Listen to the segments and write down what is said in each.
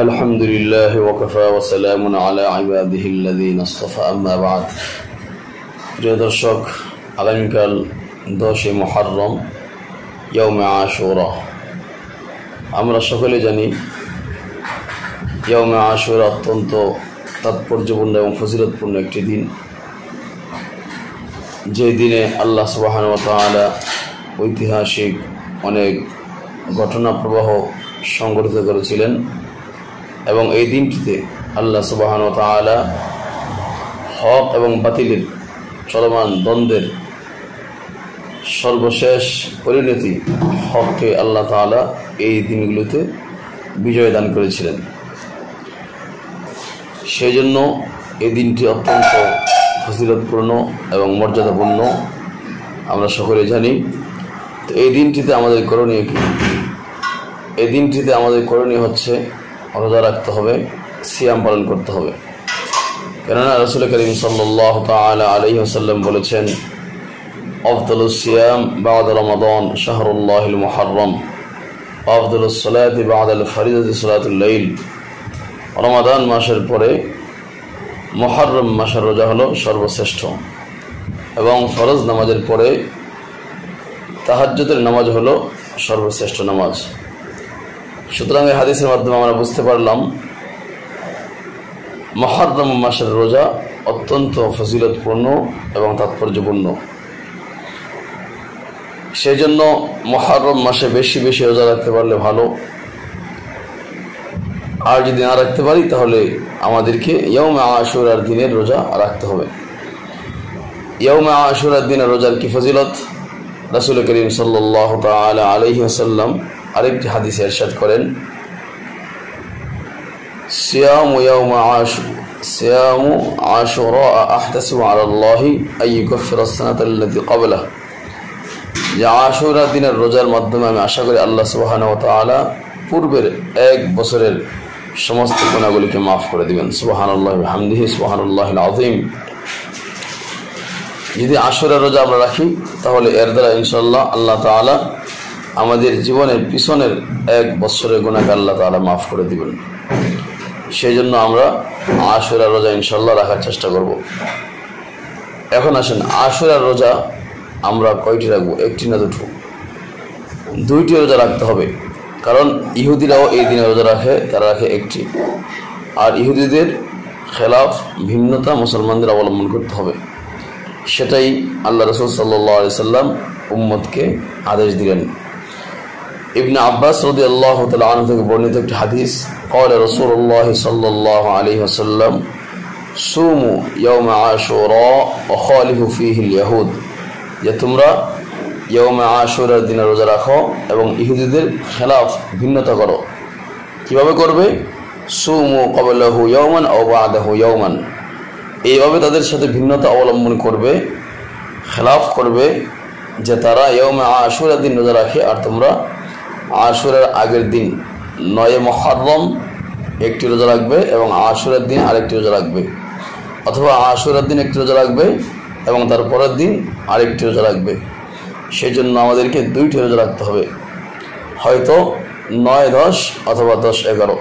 الحمد لله وكفى وسلام على عباده الذين اصطفى أما بعد প্রিয় দর্শক আগামীকাল 10 মুহররম ইয়াউমে আশুরা আমরা সকলে জানি ইয়াউমে আশুরা অত্যন্ত তাৎপর্যপূর্ণ এবং ফজিলতপূর্ণ একটি দিন যে দিনে আল্লাহ সুবহানাহু ওয়া তাআলা ঐতিহাসিক অনেক ঘটনা প্রবাহ সংঘটিত করেছিলেন এবং এই দিনটিতে আল্লাহ সুবহানাহু ওয়া তাআলা হক এবং বাতিলের চলমান দ্বন্দ্বের সর্বশেষ পরিণতি হককে আল্লাহ তাআলা এই দিনগুলোতে বিজয় দান করেছিলেন। সেই জন্য এই দিনটি অত্যন্ত ফজিলতপূর্ণ এবং মর্যাদাপূর্ণ আমরা সকলে জানি। তো এই দিনটিতে আমাদের করণীয় কি? এই দিনটিতে আমাদের করণীয় হচ্ছে রোজা রাখতে হবে, সিয়াম পালন করতে হবে। কেননা রাসূল করিম সাল্লাল্লাহু তাআলা আলাইহি ওয়াসাল্লাম বলেছেন, আফদালুস সিয়াম বা'দা রমাদান শাহরুল্লাহিল মুহররম ওয়া আফদালুস সালাতি বা'দাল ফরিদাতি সালাতুল লাইল। রমাদান মাসের পরে মুহররম মাসের রোজা হলো সর্বশ্রেষ্ঠ এবং ফরজ নামাজের পরে তাহাজ্জুদের নামাজ হলো সর্বশ্রেষ্ঠ নামাজ। সুতরাং এই হাদিসের মাধ্যমে আমরা বুঝতে পারলাম মুহররম মাসের রোজা অত্যন্ত ফজিলতপূর্ণ এবং তাৎপর্যপূর্ণ। সেই জন্য মুহররম মাসে বেশি বেশি রোজা রাখতে পারলে ভালো, আর যদি না রাখতে পারি তাহলে আমাদেরকে ইয়াউমে আশুরার দিনের রোজা রাখতে হবে। ইয়াউমে আশুরার দিনের রোজার কি ফজিলত? রাসূল করিম সাল্লাল্লাহু তাআলা আলাইহি ওয়াসাল্লাম আরেকটি হাদিসে ইরশাদ করেন, সিয়ামু আশুরা আহতাসিবু আলাল্লাহি আইয়ুকাফিরাস সানাতাল্লাতী ক্বাবলাহ। যে আশুরা দিনের রোজার মাধ্যমে আমি আশা করি আল্লাহ সুবহানাহু ওয়া তাআলা পূর্বের এক বছরের সমস্ত গুনাহগুলিকে মাফ করে দিবেন। সুবহানাল্লাহি ওয়া বিহামদিহি সুবহানাল্লাহিল আযীম। যদি আশুরা রোজা আমরা রাখি তাহলে এর দ্বারা ইনশাআল্লাহ আল্লাহ তাআলা আমাদের জীবনের পিছনের এক বছরের গুনাহকে আল্লাহ তাআলা মাফ করে দিবেন। সেই জন্য আমরা আশুরা রোজা ইনশাআল্লাহ রাখার চেষ্টা করব। এখন আসেন, আশুরা রোজা আমরা কয়টি রাখবো? একটি না দুটো? দুইটি রোজা রাখতে হবে। কারণ ইহুদিরাও এই দিনে রোজা রাখে, তারা রাখে একটি। আর ইহুদিদের খেলাফ ভিন্নতা মুসলমানদের অবলম্বন করতে হবে। সেটাই আল্লাহ রাসূল সাল্লাল্লাহু আলাইহি সাল্লাম উম্মতকে আদেশ দিলেন। ইবনে আব্বাস রাদিয়াল্লাহু তাআলা আনহু থেকে বর্ণিত একটি হাদিস, قال رسول الله صلى الله عليه وسلم صوموا يوم عاشوراء وخالفوا فيه اليهود। যে তোমরা ইয়াউমে আশুরার দিনে রোজা রাখো এবং ইহুদিদের খেলাফ ভিন্নতা করো। কিভাবে করবে? সুমু ক্বাবলাহু ইয়াওমান আও বা'দাহু ইয়াওমান। এইভাবে তাদের সাথে ভিন্নতা অবলম্বন করবে, খেলাফ করবে যে তারা ইয়াউমে আশুরার দিন রোজা রাখে আর তোমরা আশুরার আগের দিন 9 মুহররম একটি রোজা রাখবে এবং আশুরার দিন আরেকটি রোজা রাখবে, অথবা আশুরার দিন একটি রোজা রাখবে এবং তার পরের দিন আরেকটি রোজা রাখবে। সেই জন্য আমাদেরকে দুইটি রোজা রাখতে হবে, হয়তো 9-10 অথবা 10-11।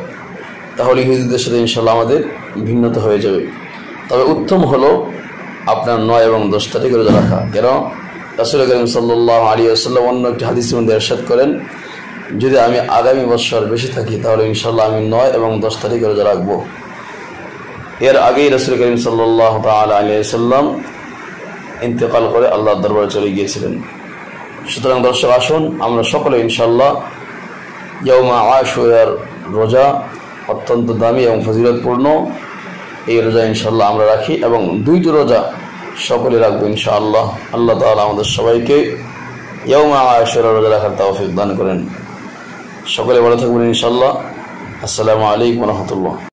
তাহলে ইহুদিদের সাথে ইনশাআল্লাহ আমাদের ভিন্নতা হয়ে যাবে। তবে উত্তম হলো আপনার 9 এবং 10 তারিখে রোজা রাখা। কেন? রাসূল করিম সাল্লাল্লাহু আলাইহি ওয়াসাল্লাম অন্য একটি হাদিসের মধ্যে ইরশাদ করেন, যদি আমি আগামী বছর বেশি থাকি তাহলে ইনশাআল্লাহ আমি 9 এবং 10 তারিখে রোজা রাখবো। এর আগেই রাসূল করিম সাল্লাল্লাহু তাআলা আলাইহি ওয়াসাল্লাম ইন্তেকাল করে আল্লাহর দরবারে চলে গিয়েছিলেন। সুতরাং দর্শক আসুন আমরা সকলে ইনশাআল্লাহ ইয়াউমে আশুরার রোজা অত্যন্ত দামি এবং ফজিলতপূর্ণ, এই রোজা ইনশাআল্লাহ আমরা রাখি এবং দুইটি রোজা সকলে রাখবো ইনশাআল্লাহ। আল্লাহ তাআলা আমাদের সবাইকে ইয়াউমে আশুরার রোজা রাখার তৌফিক দান করেন। সকলে ভালো থাকবেন ইনশাআল্লাহ। আসসালামু আলাইকুম ওয়া রাহমাতুল্লাহ।